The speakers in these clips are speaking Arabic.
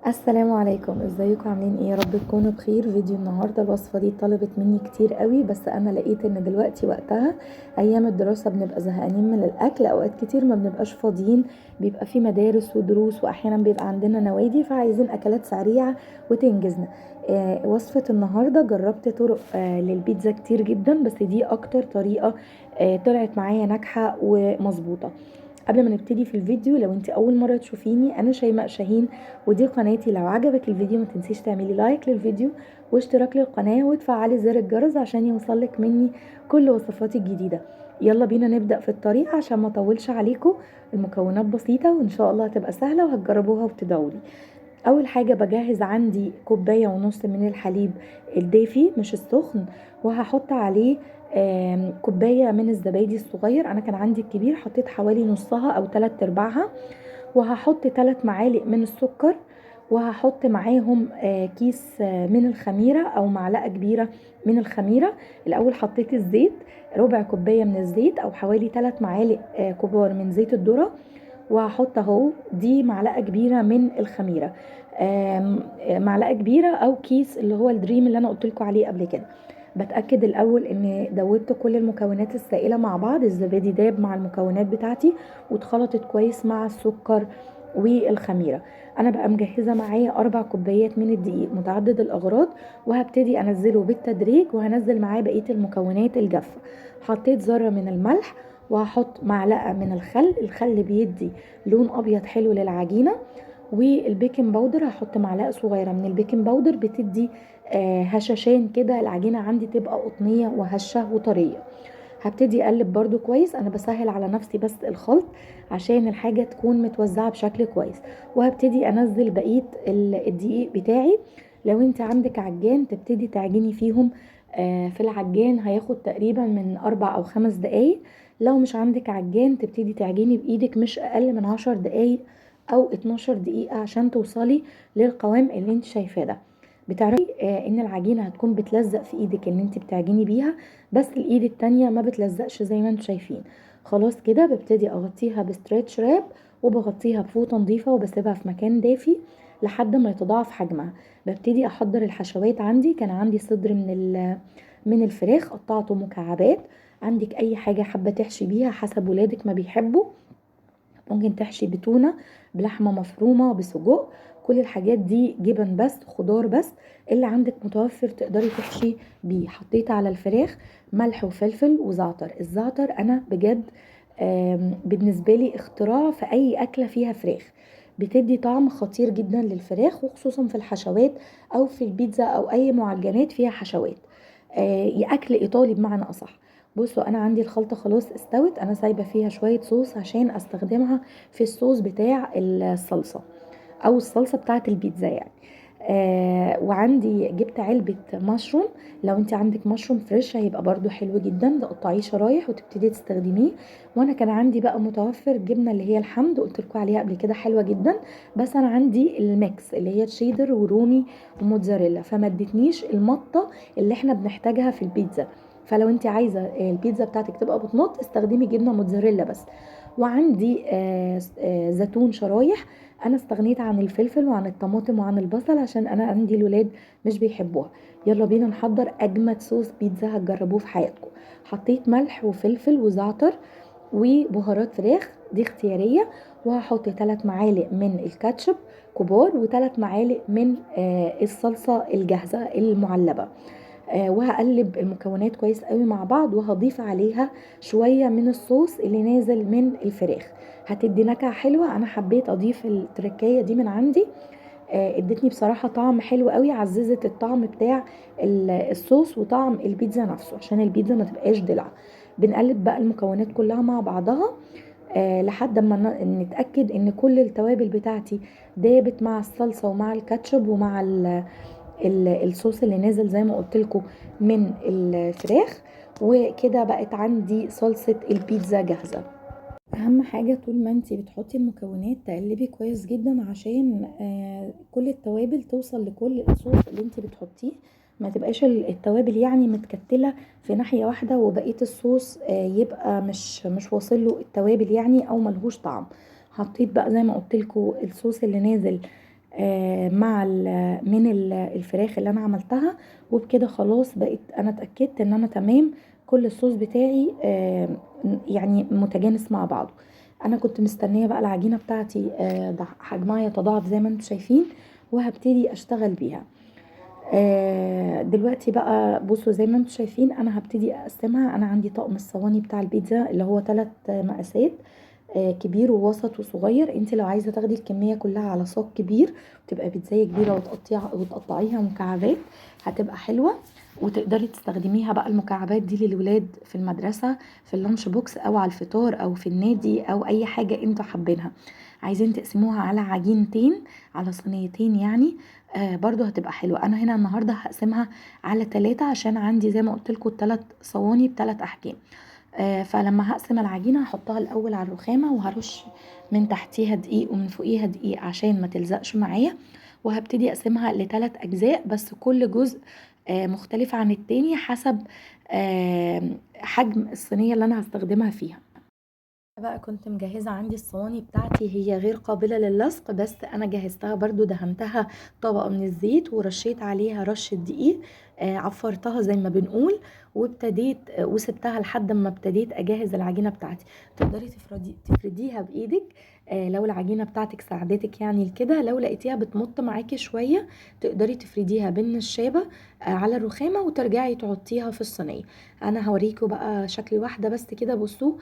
السلام عليكم، ازيكم عاملين ايه؟ يا رب تكونوا بخير. فيديو النهارده الوصفه دي طلبت مني كتير قوي، بس انا لقيت ان دلوقتي وقتها. ايام الدراسه بنبقى زهقانين من الاكل، اوقات كتير ما بنبقاش فاضيين، بيبقى في مدارس ودروس واحيانا بيبقى عندنا نوادي، فعايزين اكلات سريعه وتنجزنا. وصفه النهارده جربت طرق للبيتزا كتير جدا، بس دي اكتر طريقه طلعت معايا ناجحه ومظبوطه. قبل ما نبتدي في الفيديو، لو انت اول مره تشوفيني، انا شيماء شاهين ودي قناتي. لو عجبك الفيديو ما تنسيش تعملي لايك للفيديو واشتراك للقناه وتفعلي زر الجرس عشان يوصلك مني كل وصفاتي الجديده. يلا بينا نبدا في الطريقه عشان ما اطولش عليكم. المكونات بسيطه وان شاء الله هتبقى سهله وهتجربوها وتدعولي. اول حاجه بجهز عندي كوبايه ونص من الحليب الدافي مش السخن، وهحط عليه كوبايه من الزبادي الصغير. انا كان عندي الكبير، حطيت حوالي نصها او 3/4. وهحط 3 معالق من السكر، وهحط معاهم كيس من الخميره او معلقه كبيره من الخميره. الاول حطيت الزيت، ربع كوبايه من الزيت او حوالي 3 معالق كبار من زيت الذره. وهحط اهو دي معلقه كبيره من الخميره. معلقه كبيره او كيس اللي هو الدريم اللي انا قلت لكم عليه قبل كده. بتاكد الاول ان دوبت كل المكونات السائله مع بعض، الزبادي داب مع المكونات بتاعتي واتخلطت كويس مع السكر والخميره. انا بقى مجهزه معايا 4 كوبايات من الدقيق متعدد الاغراض، وهبتدي انزله بالتدريج، وهنزل معاه بقيه المكونات الجافه. حطيت ذره من الملح، وهحط معلقه من الخل بيدي لون ابيض حلو للعجينه. والبيكنج باودر هحط معلقه صغيره من البيكنج باودر، بتدي هشاشان كده، العجينه عندي تبقى قطنيه وهشه وطريه. هبتدي اقلب برضو كويس، انا بسهل على نفسي بس الخلط عشان الحاجه تكون متوزعه بشكل كويس. وهبتدي انزل بقيه الدقيق بتاعي. لو انت عندك عجان تبتدي تعجني فيهم في العجان، هياخد تقريبا من 4 أو 5 دقايق. لو مش عندك عجان تبتدي تعجني بايدك مش اقل من 10 دقايق او 12 دقيقة عشان توصلي للقوام اللي انت شايفاه ده. بتعرفي ان العجينة هتكون بتلزق في ايدك اللي انت بتعجني بيها، بس الايد التانية ما بتلزقش زي ما انتم شايفين. خلاص كده ببتدي اغطيها بستريتش راب، وبغطيها بفوطة نظيفة وبسيبها في مكان دافي لحد ما يتضاعف حجمها. ببتدي احضر الحشوات. عندي كان عندي صدر من الفراخ، قطعته مكعبات. عندك اي حاجة حابة تحشي بيها حسب ولادك ما بيحبوا، ممكن تحشي بتونة، بلحمة مفرومة، بسجق، كل الحاجات دي جبن بس، خضار بس، اللي عندك متوفر تقدري تحشي بيه. حطيت على الفراخ ملح وفلفل وزعتر. الزعتر انا بجد بالنسبة لي اختراع في اي اكلة فيها فراخ، بتدي طعم خطير جدا للفراخ، وخصوصا في الحشوات او في البيتزا او اي معجنات فيها حشوات. اكل ايطالي بمعنى اصح. بصوا انا عندي الخلطه خلاص استوت، انا سايبه فيها شويه صوص عشان استخدمها في الصوص بتاع الصلصه او الصلصه بتاعه البيتزا يعني. وعندي جبت علبه مشروم. لو انت عندك مشروم فريش هيبقى برضو حلو جدا، تقطعيه شرايح وتبتدي تستخدميه. وانا كان عندي بقى متوفر جبنه اللي هي الحمد، قلت لكم عليها قبل كده، حلوه جدا. بس انا عندي الميكس اللي هي تشيدر ورومي وموتزاريلا، فما ادتنيش المطه اللي احنا بنحتاجها في البيتزا. فلو انت عايزه البيتزا بتاعتك تبقى بتمط استخدمي جبنه موتزاريلا بس. وعندي زيتون شرايح. انا استغنيت عن الفلفل وعن الطماطم وعن البصل عشان انا عندي الولاد مش بيحبوها. يلا بينا نحضر اجمد صوص بيتزا هتجربوه في حياتكم. حطيت ملح وفلفل وزعتر وبهارات فراخ، دي اختياريه. وهحط 3 معالق من الكاتشب كبار، و3 معالق من الصلصه الجاهزه المعلبه. وهقلب المكونات كويس قوي مع بعض، وهضيف عليها شوية من الصوص اللي نازل من الفراخ، هتدي نكهة حلوة. انا حبيت اضيف التركية دي من عندي، ادتني بصراحة طعم حلو قوي، عززت الطعم بتاع الصوص وطعم البيتزا نفسه عشان البيتزا ما تبقاش دلع. بنقلب بقى المكونات كلها مع بعضها لحد ما نتأكد ان كل التوابل بتاعتي دابت مع الصلصة ومع الكاتشب ومع الصوص اللي نازل زي ما قلت لكم من الفراخ. وكده بقت عندي صلصة البيتزا جاهزة. اهم حاجة طول ما انتي بتحطي المكونات تقلبي كويس جدا عشان كل التوابل توصل لكل الصوص اللي انتي بتحطيه، ما تبقاش التوابل يعني متكتلة في ناحية واحدة وبقية الصوص يبقى مش واصل له التوابل يعني او ملهوش طعم. حطيت بقى زي ما قلت لكم الصوص اللي نازل مع الفراخ اللي انا عملتها. وبكده خلاص بقيت انا اتأكدت ان انا تمام. كل الصوص بتاعي يعني متجانس مع بعضه. انا كنت مستنيه بقى العجينه بتاعتي حجمها يتضاعف زي ما انتم شايفين، وهبتدي اشتغل بيها. دلوقتي بقى بصوا زي ما انتم شايفين انا هبتدي اقسمها. انا عندي طقم الصواني بتاع البيتزا اللي هو 3 مقاسات، كبير ووسط وصغير. انت لو عايزه تاخدي الكميه كلها على صاج كبير تبقى بيتزايه كبيره وتقطعيها مكعبات هتبقى حلوه، وتقدري تستخدميها بقى المكعبات دي للولاد في المدرسه، في اللانش بوكس او على الفطار او في النادي او اي حاجه انتوا حابينها. عايزين تقسموها على عجينتين، على صينيتين يعني، برضو هتبقى حلوة. انا هنا النهاردة هقسمها على 3 عشان عندي زي ما قلت لكم 3 صواني ب3 احجام. فلما هقسم العجينة هحطها الاول على الرخامة، وهرش من تحتيها دقيق ومن فوقيها دقيق عشان ما تلزقش معايا. وهبتدي اقسمها ل3 اجزاء، بس كل جزء مختلف عن التاني حسب حجم الصينية اللي انا هستخدمها فيها. بقى كنت مجهزة عندي الصواني بتاعتي، هي غير قابلة للصق، بس انا جهزتها برضو، دهنتها طبقة من الزيت ورشيت عليها رشة دقيق، عفرتها زي ما بنقول، وابتديت وسبتها لحد ما ابتديت اجهز العجينة بتاعتي. تقدري تفرديها بايدك لو العجينة بتاعتك ساعدتك يعني لكده. لو لقيتيها بتمط معاكي شوية تقدري تفرديها بالنشابة على الرخامة وترجعي تحطيها في الصينية. انا هوريكم بقى شكل واحدة بس كده. بصوا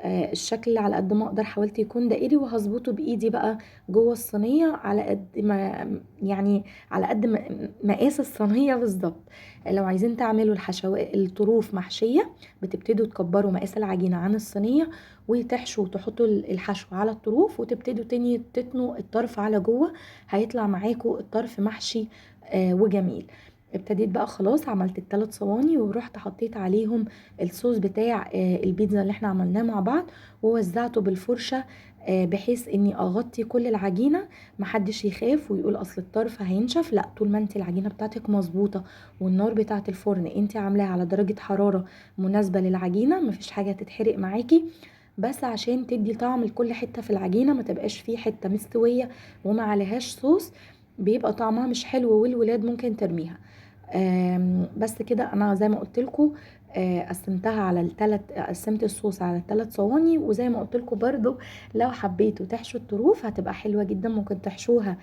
الشكل على قد ما اقدر حاولت يكون دائري، وهظبطه بايدي بقى جوه الصينيه على قد ما يعني على قد ما مقاس الصينيه بالظبط. لو عايزين تعملوا الطروف محشيه بتبتدوا تكبروا مقاس العجينه عن الصينيه وتحشوا وتحطوا الحشو على الطروف، وتبتدوا تاني تتنوا الطرف على جوه، هيطلع معاكم الطرف محشي وجميل. ابتديت بقى خلاص عملت ال3 صواني ورحت حطيت عليهم الصوص بتاع البيتزا اللي احنا عملناه مع بعض، ووزعته بالفرشة بحيث اني اغطي كل العجينة. محدش يخاف ويقول اصل الطرف هينشف، لا، طول ما انت العجينة بتاعتك مظبوطة والنار بتاعت الفرن انت عاملاها على درجة حرارة مناسبة للعجينة مفيش حاجة تتحرق معاكي. بس عشان تدي طعم لكل حتة في العجينة، ما تبقاش فيه حتة مستوية وما عليهاش صوص، بيبقى طعمها مش حلو والولاد ممكن ترميها. بس كده انا زي ما قلت لكم قسمتها على قسمت الصوص على ال3 صواني. وزي ما قلت لكم برضو لو حبيتوا تحشوا الطروف هتبقى حلوه جدا، ممكن تحشوها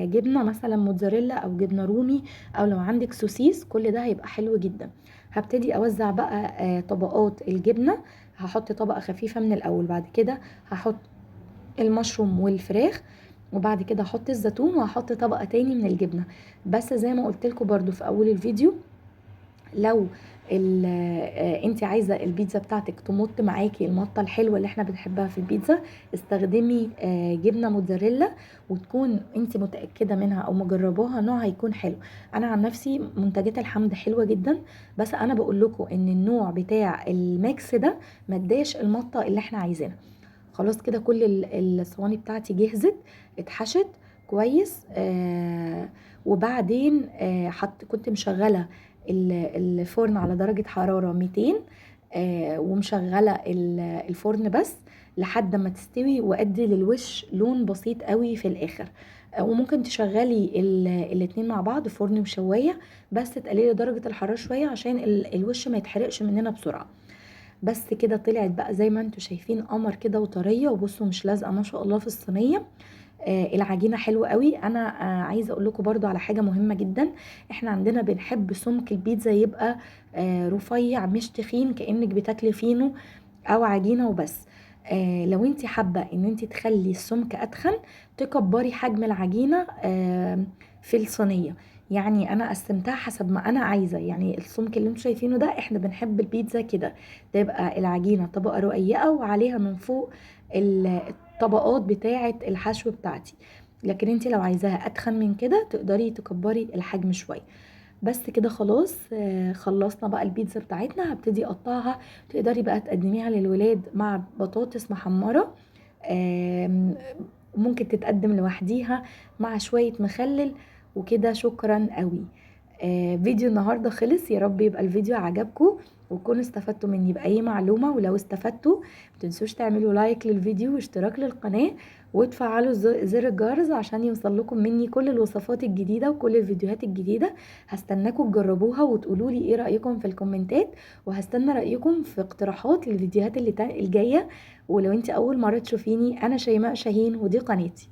جبنه مثلا موتزاريلا او جبنه رومي، او لو عندك سوسيس، كل ده هيبقى حلو جدا. هبتدي اوزع بقى طبقات الجبنه. هحط طبقه خفيفه من الاول، بعد كده هحط المشروم والفراخ، وبعد كده هحط الزيتون، وهحط طبقه تاني من الجبنه. بس زي ما قلت لكم برضو في اول الفيديو، لو انت عايزه البيتزا بتاعتك تمط معاكي المطه الحلوه اللي احنا بنحبها في البيتزا، استخدمي جبنه موتزاريلا وتكون انت متاكده منها او مجرباها نوعها يكون حلو. انا عن نفسي منتجات الحمد حلوه جدا، بس انا بقول لكم ان النوع بتاع الميكس ده ما اداش المطه اللي احنا عايزينها. خلاص كده كل الصواني بتاعتي جهزت، اتحشت كويس. وبعدين كنت مشغله الفرن على درجة حرارة 200، ومشغلة الفرن بس لحد ما تستوي وادي للوش لون بسيط قوي في الاخر. وممكن تشغلي الاتنين مع بعض، فرن وشواية، بس تقللي درجة الحرارة شوية عشان الوش ما يتحرقش مننا بسرعة. بس كده طلعت بقى زي ما انتوا شايفين قمر كده وطرية، وبصوا مش لازقة ما شاء الله في الصينية. العجينه حلوه قوي. انا عايزه اقول لكم برضو على حاجه مهمه جدا. احنا عندنا بنحب سمك البيتزا يبقى رفيع مش تخين كانك بتاكلي فينو او عجينه وبس. لو انت حابه ان انت تخلي السمك اتخن، تكبري حجم العجينه في الصينيه. يعني انا قسمتها حسب ما انا عايزه، يعني السمك اللي انتوا شايفينه ده احنا بنحب البيتزا كده، تبقى العجينه طبقه رقيقه وعليها من فوق الطبقات بتاعه الحشو بتاعتي. لكن انت لو عايزاها اتخن من كده تقدري تكبري الحجم شويه. بس كده خلاص خلصنا بقى البيتزا بتاعتنا. هبتدي اقطعها، تقدري بقى تقدميها للولاد مع بطاطس محمرة، ممكن تتقدم لوحديها مع شوية مخلل. وكده شكرا قوي. فيديو النهاردة خلص، يا رب يبقى الفيديو عجبكم، وتكونوا استفدتوا مني بأي معلومة. ولو استفدتوا متنسوش تعملوا لايك للفيديو واشتراك للقناة وتفعلوا زر الجرس عشان يوصل لكم مني كل الوصفات الجديدة وكل الفيديوهات الجديدة. هستناكم تجربوها وتقولوا لي ايه رأيكم في الكومنتات، وهستنى رأيكم في اقتراحات للفيديوهات الجاية. ولو انت اول مرة تشوفيني، انا شيماء شاهين ودي قناتي.